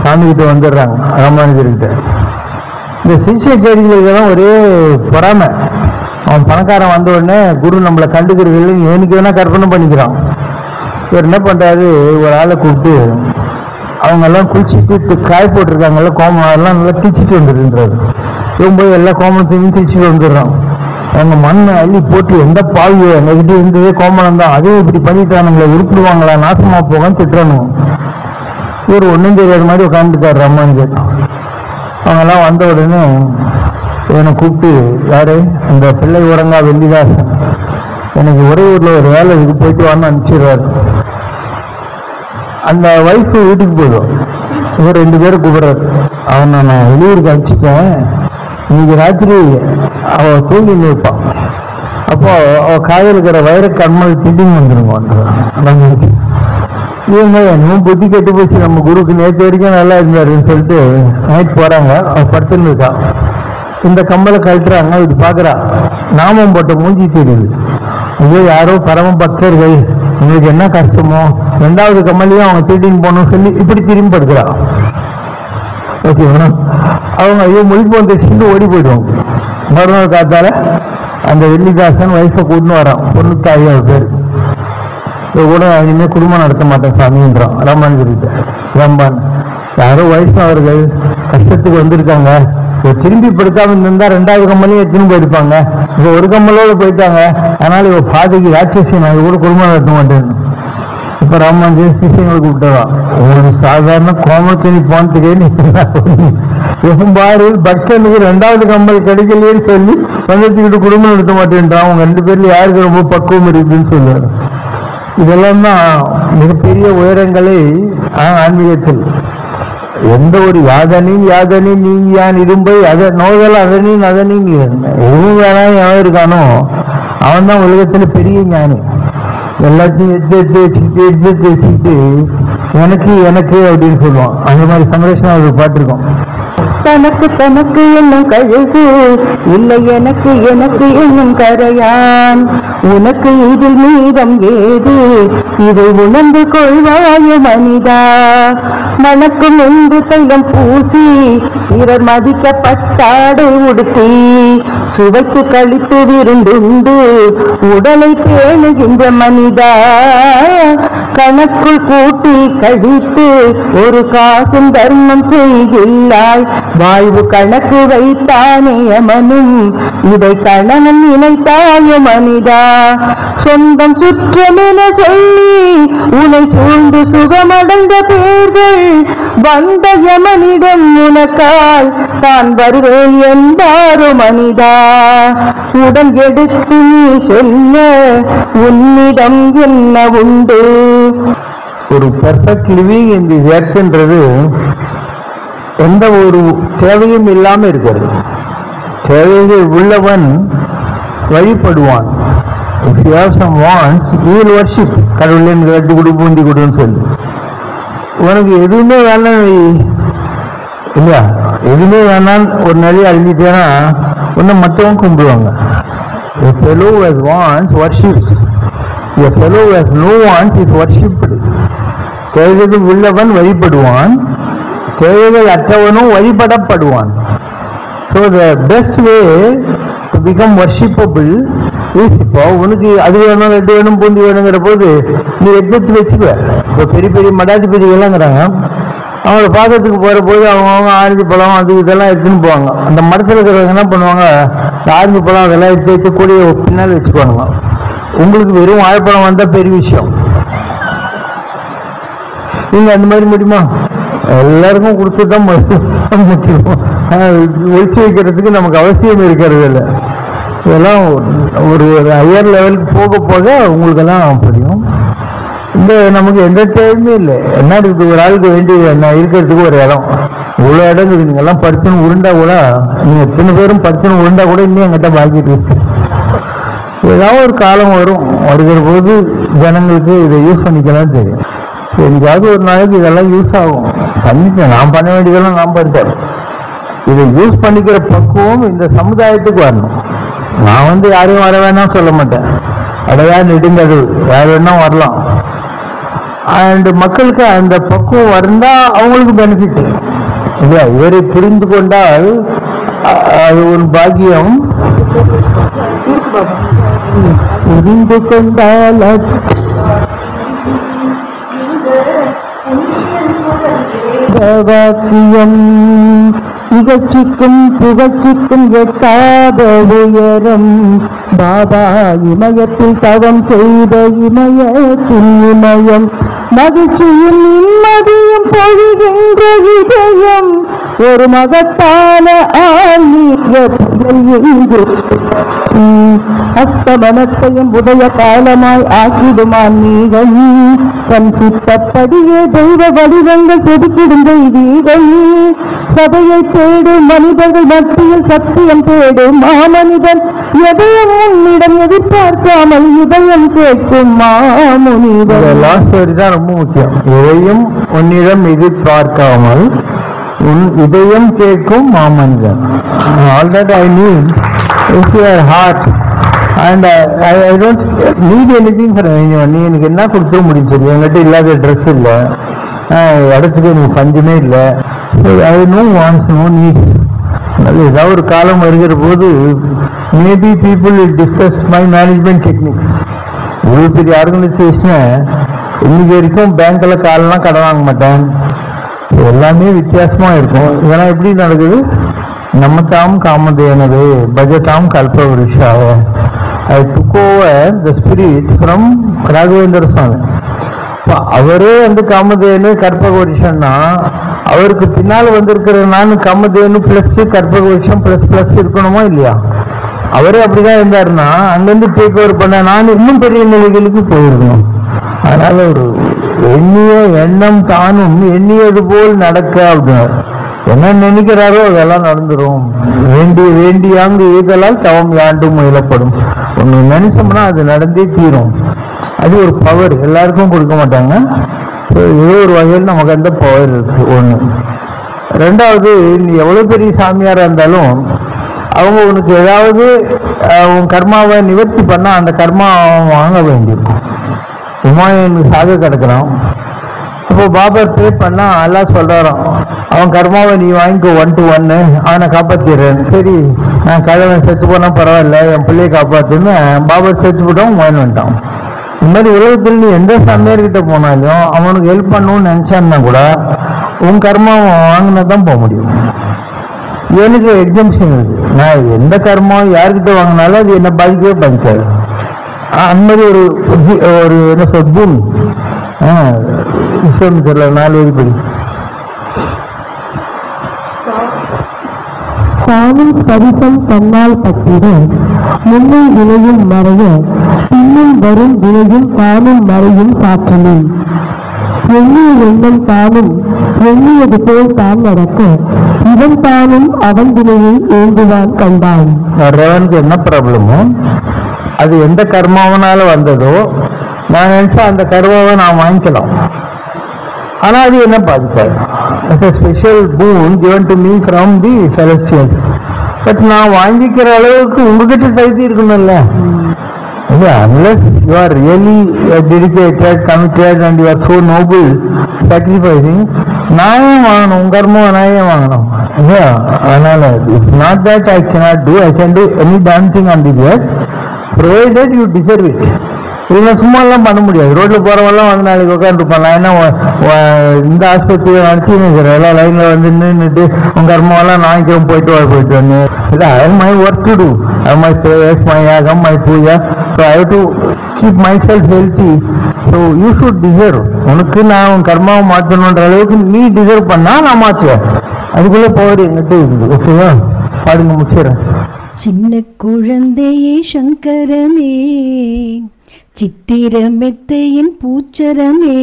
[SPEAKER 4] சாமிக்கிட்ட வந்துடுறாங்க ராமானுஜர்கிட்ட. இந்த சிகிச்சை கேடிகளுக்கெல்லாம் ஒரே பொறாமை. அவன் பணக்காரன் வந்த உடனே குரு நம்மளை கண்டுக்கிறது இல்லை, எனக்கு வேணா கற்பனை பண்ணிக்கிறான். இவர் என்ன பண்ணுறாரு, ஒரு ஆளை கூப்பிட்டு அவங்கெல்லாம் குளிச்சுட்டு காய போட்டிருக்காங்கல்ல கோமம், அதெல்லாம் நல்லா தீச்சிட்டு வந்துடுன்றாரு. இவன் போய் எல்லா கோமத்தையும் தீச்சிட்டு வந்துடுறான். அவங்க மண்ணை அள்ளி போட்டு எந்த பாவியோ எங்ககிட்ட இருந்ததே கோமலம் தான், அதையும் இப்படி பண்ணிட்டானுங்களே, உருப்பிடுவாங்களா, நாசமா போகான்னு திட்டுறானுங்க. இவர் ஒன்றும் தெரியாத மாதிரி உட்காந்துட்டார் ராமானுஜர். அவங்கெல்லாம் வந்த உடனே இவனை கூப்பிட்டு, யாரு அந்த பிள்ளை உரங்கா வெள்ளிதாசன், எனக்கு ஒரே ஊரில் ஒரு வேலை இதுக்கு போயிட்டு வான்னு அனுப்பிச்சிடுறாரு. அந்த ஒய்ஃபு வீட்டுக்கு போயிடும். இவர் 2 பேரும் கூப்பிடுறாரு. அவனை நான் வெளியூருக்கு அனுப்பிச்சிட்டேன், இன்னைக்கு ராத்திரி அவள் தூங்கி நிற்பான். அப்போ அவள் காயில் இருக்கிற வைர கண்மல் திண்டிங் வந்துருங்க. இவங்க இன்னும் புத்தி கெட்டு போச்சு, நம்ம குருக்கு நேற்று வரைக்கும் நல்லா இருந்தாருன்னு சொல்லிட்டு நைட் போகிறாங்க. அவள் படுத்துன்னு இருக்கான். இந்த கம்பலை கழட்டுறாங்க. இது பார்க்குறா, நாமம் போட்ட மூஞ்சி தெரியுது. ஐயோ யாரோ பரம பக்தர்கள், உங்களுக்கு என்ன கஷ்டமோ, 2வது கம்மலையும் அவங்க திருடின்னு போகணும்னு சொல்லி இப்படி திரும்பி படுக்கிறா. ஓகேவா, அவங்க ஐயோ மொழிப்போன் தைச்சிட்டு ஓடி போயிடுவாங்க. மறுநாள் காத்தால அந்த வெள்ளிதாசன் ஒய்ஃபை கூட்டின்னு வரான். 95 பேர். இது கூட இனிமேல் குடும்பம் நடத்த மாட்டேன் சாமின்றான் ராமானுஜர்கிட்ட. ராம்பான் யாரோ வயசானவர்கள் கஷ்டத்துக்கு வந்திருக்காங்க, திரும்பி படுத்தாம இருந்தா 2வது கம்மலையும் எடுத்துன்னு போயிருப்பாங்க, இப்போ ஒரு கம்மலோடு போயிட்டாங்க, அதனால இவ பாதைக்கு ராட்சசி, நான் கூட குடும்பம் நடத்த மாட்டேன். இப்போ ராமானுஜர் சிஷியங்களை கூப்பிட்டுறான். ஒரு சாதாரண கோமத்துணி போனதுக்கே பாரு பக்தனுக்கு 2வது கம்பல் கிடைக்கலையேன்னு சொல்லி வந்துட்டுக்கிட்டு குடும்பம் நடத்த மாட்டேன்ட்டான். அவங்க 2 பேர்ல யாருக்கு ரொம்ப பக்குவம் இருக்குதுன்னு சொல்லுவார். இதெல்லாம் தான் மிகப்பெரிய உயரங்களை ஆன்மீகத்தில். எந்த ஒரு யாதனின் நீங்கியான் இரும்பை அதை நோதல் அதனின் எதுவும் வேணாம் எவன் இருக்கானோ அவன் தான் உலகத்தில் பெரிய ஞானி. எல்லாத்தையும் எடுத்து வச்சுக்கிட்டு எனக்கு எனக்கு அப்படின்னு சொல்லுவான். அந்த மாதிரி சமரேஷன் ஒரு பாட்டு இருக்கும்.
[SPEAKER 5] தனக்கு தனக்கு என்னும் கழுகு இல்லை எனக்கு எனக்கு என்னும் கரையான், உனக்கு இதில் மீதம் ஏது இதை உணர்ந்து கொள்வாய மனிதா. மனக்கும் என்று தைலம் பூசி பிறர் மதிக்கப்பட்டாடை உடுத்தி சுவைத்து கழித்து விருந்துண்டு உடலை பேணுகின்ற மனிதா. கணக்குள் கூட்டி கழித்து ஒரு காசும் தர்மம் செய்கில்லாய், வாழ்வு கணக்கு வைத்தானே யமனும் இதை கணவன் நினைத்தாய மனிதா. சொந்தம் சுற்றமென சொல்லி உனை சூழ்ந்து சுகமடைந்த பேர்கள் வந்த யமனிடம் உனக்காய் தான் வருவேன் என்பாரோ மனிதா. உடன் எடுத்து நீ செல்ல உன்னிடம் என்ன உண்டு?
[SPEAKER 4] ஒரு பெர்ஃபெக்ட் லிவிங் இந்த எர்த்ன்றது எந்த ஒரு தேவையும் இல்லாமல் இருக்கிறது. தேவைகள் உள்ளவன் வழிபடுவான். If you have some wants, you will worship. கடவுளே எனக்கு லட்டு கொடு பூந்தி கொடுன்னு சொல்லு. உனக்கு எதுவுமே வேணாம் இல்லையா, எதுவுமே வேணான்னு ஒரு நிலையை அழிஞ்சிட்டேன்னா ஒன்று மற்றவங்க கும்பிடுவாங்க. A fellow who has wants worships. A fellow who has no wants is worshipped. தேவைகள் உள்ளவன் வழிபடுவான், தேவைகள் அற்றவனும் வழிபடப்படுவான். So the best way to become worshipable is, இப்போ உனக்கு அது வேணும் லட்டு வேணும் பூந்தி வேணுங்கிற போது நீ எடுத்து வச்சுக்குவ. இப்போ பெரிய பெரிய மடாதிபதிகள்லாங்கிறாங்க, அவங்கள பார்க்கறதுக்கு போகிற போது அவங்க ஆரஞ்சு பழம் அது இதெல்லாம் எடுத்துன்னு போவாங்க. அந்த மரத்தில் இருக்கிறவங்க என்ன பண்ணுவாங்க, ஆரஞ்சு பழம் அதெல்லாம் எடுத்து வச்சு கூடிய பின்னால் வச்சுக்குவாங்க. உங்களுக்கு வெறும் வாழைப்பழம் வந்தால் பெரிய விஷயம். நீங்கள் அந்த மாதிரி முடியுமா? எல்லாருக்கும் கொடுத்து தான் முக்கியம். ஒழிச்சு வைக்கிறதுக்கு நமக்கு அவசியம் இருக்கிறது இல்லை. இதெல்லாம் ஒரு ஹையர் லெவலுக்கு போக போக உங்களுக்கெல்லாம் புரியும். இந்த நமக்கு எந்த தேவையுமே இல்லை. என்ன இருக்குது, ஒரு ஆளுக்கு வேண்டியது என்ன, இருக்கிறதுக்கு ஒரு இடம், இவ்வளோ இடம் இருக்குது. நீங்கள்லாம் படிச்சுன்னு உருண்டா கூட, நீங்கள் எத்தனை பேரும் படிச்சுன்னு உருண்டா கூட இன்னும் எங்கிட்ட பாக்கிட்டு இருக்கு. ஏதாவது ஒரு காலம் வரும், வருகிற போது ஜனங்களுக்கு இதை யூஸ் பண்ணிக்கலாம் தெரியும். எங்கேயாவது ஒரு நாளைக்கு இதெல்லாம் யூஸ் ஆகும். பண்ணிட்டேன், நான் பண்ண வேண்டியதெல்லாம் நான் பண்ணிட்டேன். இதை யூஸ் பண்ணிக்கிற பக்குவம் இந்த சமுதாயத்துக்கு வரணும். நான் யாரையும் வர வேணாம் சொல்ல மாட்டேன். அடையா நெடுங்கது யார் வேணா வரலாம். அண்ட் மக்களுக்கு அந்த பக்குவம் வந்தா அவங்களுக்கு பெனிஃபிட் இல்லையா. இவரை புரிந்து கொண்டால் அது ஒரு பாக்கியம். புரிந்து கொண்டால் வாக்கியம் இகழ்ச்சிக்கும் புகழ்ச்சிக்கும் எட்டாத உயரம். பாபா இமயத்தில் தவம் செய்த இமயத்தின் இமயம். மகிழ்ச்சியும் நிம்மதியும் பொழிகின்ற இதயம். ஒரு மகத்தான ஆன்மீக அஸ்தமனத்தையும் உடைய காலமாய் ஆக்கிடும் ஆன்மீகம். தன் சித்தப்படியே தெய்வ வடிவங்கள் செதுக்கிடும் தெய்வீகம். சபையை தேடும் மனிதர்கள் மத்தியில் சத்தியம் தேடும் மாமனிதன். எதையும் உன்னிடம் எதிர்பார்க்காமல் இதயம் கேட்கும் மாமுனிதன். தான் ரொம்ப முக்கியம். எதையும் உன்னிடம் எதிர்பார்க்காமல் உன் இதயம் கேட்கும் மாமனிதன். All that I need is your heart and I don't need anything from anyone. நீ எனக்கு என்ன கொடுத்து முடிஞ்சது, என்கிட்ட இல்லாத ட்ரெஸ் இல்லை, இடத்துக்கு எனக்கு பஞ்சமே இல்லை. I no wants no needs. ஏதாவது ஒரு காலம் வருகிற போது maybe people will discuss my management techniques. இவ்வளோ பெரிய ஆர்கனைசேஷனை இன்னைக்கு வரைக்கும் பேங்க்கில் காலெலாம் கடன் வாங்க மாட்டேன். எல்லாமே வித்தியாசமாக இருக்கும். இதெல்லாம் எப்படி நடக்குது? நம்ம தாம் காமதேனவே பஜதாம் கல்பவருஷாவ. I took over the spirit from Raghavendra Swami. இப்போ அவரே காமதேனு கற்பக வருஷம்னா அவருக்கு பின்னால் வந்திருக்கிற நான் காமதேனு ப்ளஸ் கற்பக வருஷம் ப்ளஸ் இருக்கணுமா இல்லையா? அவரே அப்படிதான் இருந்தாருன்னா அங்கேருந்து டேக் ஓவர் பண்ண நான் இன்னும் பெரிய நிலைகளுக்கு போயிருக்கணும். அதனால ஒரு எண்ணிய எண்ணம் தானும் எண்ணியது போல் நடக்க அப்படின்னார். என்ன நினைக்கிறாரோ அதெல்லாம் நடந்துடும். வேண்டியாங்கு ஈதலால் தவம் யாண்டும் முயலப்படும். ஒன்று நினைச்சோம்னா அது நடந்தே தீரும். அது ஒரு பவர், எல்லாருக்கும் கொடுக்க மாட்டாங்க. ஏதோ ஒரு வகையில் நமக்கு அந்த பவர் இருக்கு. ஒன்று. ரெண்டாவது, நீ எவ்வளோ பெரிய சாமியாராக இருந்தாலும் அவங்க உனக்கு ஏதாவது உன் கர்மாவை நிவர்த்தி பண்ணால் அந்த கர்மா வாங்க வேண்டியிருக்கும். உமாயன் சாக கிடக்கிறான். இப்போ பாபர் ப்ரே பண்ணால் எல்லாம் சொல்கிறாராம், அவன் கர்மாவை நீ வாங்கிக்கோ 1 to 1, அவனை காப்பாற்றிடுறேன். சரி, நான் கழவன் செத்து போனால் பரவாயில்ல, என் பிள்ளையை காப்பாற்றுன்னு பாபர் செத்து போட்டவன் வாங்கி வந்துட்டான். இந்த மாதிரி உலகத்தில் நீ எந்த சாமியார்கிட்ட போனாலும் அவனுக்கு ஹெல்ப் பண்ணணும்னு நினச்சான்னா கூட உன் கர்மாவை வாங்கினதான் போக முடியும். எனக்கு எக்ஸம்ஷன் இருக்கு. நான் எந்த கர்மாவும் யார்கிட்ட வாங்கினாலும் அது என்னை பாதிக்கவே பாதிக்காது. அந்த மாதிரி ஒரு என்ன சொல் பூமி தெரியல 4 படி
[SPEAKER 5] தானும் ஸ்பரிசம் தன்னால் பட்டிட முன்னும் வினையும் மறைய பின்னும் வரும் வினையும் தானும் மறையும் சாற்றலும் எண்ணிய எண்ணம் தானும் எண்ணியது போல் தான் நடக்க இவன் தானும் அவன் வினையை ஏங்குவான் கண்டான்.
[SPEAKER 4] வர்றவனுக்கு என்ன ப்ராப்ளமோ அது எந்த கர்மாவனால வந்ததோ நான் நினைச்சா அந்த கர்மாவை நான் வாங்கிக்கலாம். ஆனால் அது என்ன பாதிக்காது. It's a special boon given to me from the celestials. But நான் வாங்கிக்கிற அளவுக்கு உங்ககிட்ட தகுதி இருக்கணும்ல. unless you are really dedicated, committed and you are so noble, sacrificing, நான் ஏன் வாங்கணும்? உங்க கர்மாவை நான் ஏன் வாங்கணும்? இல்லையா? அதனால it's not that I cannot do, I can do any damn thing on this earth provided you deserve it. இதெல்லாம் சும்மாலாம் பண்ண முடியாது. ரோட்டில் போகிறவெல்லாம் வந்து நாளைக்கு உட்காந்துருப்பான். நான் என்ன இந்த ஆஸ்பத்திரியை நடத்தி எல்லாம் லைனில் வந்து நின்றுட்டு உங்கள் கர்மாவெல்லாம் நான் வாங்கிக்கிறோம் போயிட்டு வந்து இது I have my work to do, I my prayers, my yagam, my puja. So I have to keep my self healthy. So you should deserve. உனக்கு நான் உன் கர்மாவை மாற்றணுன்ற அளவுக்கு நீ டிசர்வ் பண்ணால் நான் மாற்றுவேன். அதுக்குள்ளே பவர் எங்கிட்ட இருக்குது. ஓகேவா? பாடுங்க, முடிச்சிடறேன்.
[SPEAKER 6] சின்ன குழந்தையே சங்கரமே, சித்திரமெத்தையின் பூச்சரமே,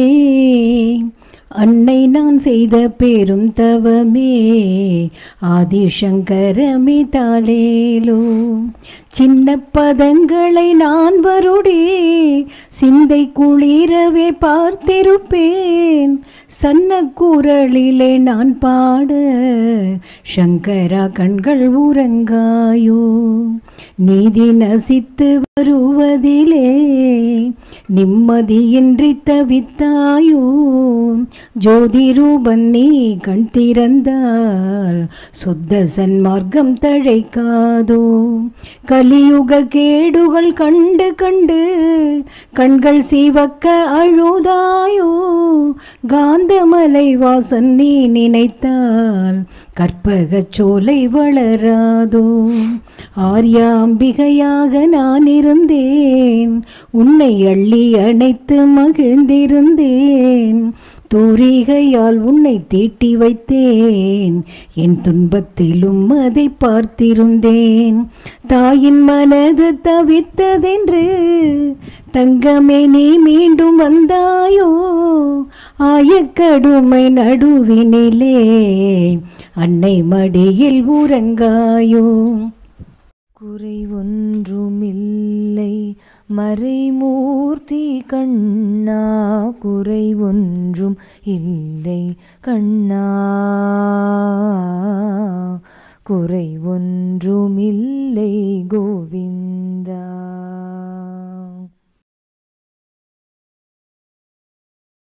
[SPEAKER 6] அன்னை நான் செய்த பெரும் தவமே, ஆதிசங்கரமே தாலேலோ. சின்ன பதங்களை நான் வருடி சிந்தை குளிரவே பார்த்திருப்பேன், சன்ன குரலிலே நான் பாட சங்கரா கண்கள் உறங்காயோ. நீதி நசித்து வருவதிலே நிம்மதியின்றி தவித்தாயோ, ஜோதி ரூபன் நீ கண் திறந்தால் சுத்த சன்மார்க்கம் தழைக்காதோ. கலியுக கேடுகள் கண்டு கண்டு கண்கள் சிவக்க அழுதாயோ, காந்தமலை வாசன் நீ நினைத்தால் கற்பகச் சோலை வளராதோ. ஆர்யாம்பிகையாக நான் இருந்தேன், உன்னை அள்ளி அணைத்து மகிழ்ந்திருந்தேன், தூரிகையால் உன்னை தீட்டி வைத்தேன், என் துன்பத்திலும் அதை பார்த்திருந்தேன். தாயின் மனது தவித்ததென்று தங்கமே நீ மீண்டும் வந்தாயோ, ஆயக்கடுமை நடுவினிலே அன்னை மடியில் உறங்காயோ. குறை ஒன்றுமில்லை மறைமூர்த்தி கண்ணா, குறை ஒன்றும் இல்லை கண்ணா, குறை ஒன்றுமில்லை கோவிந்தா.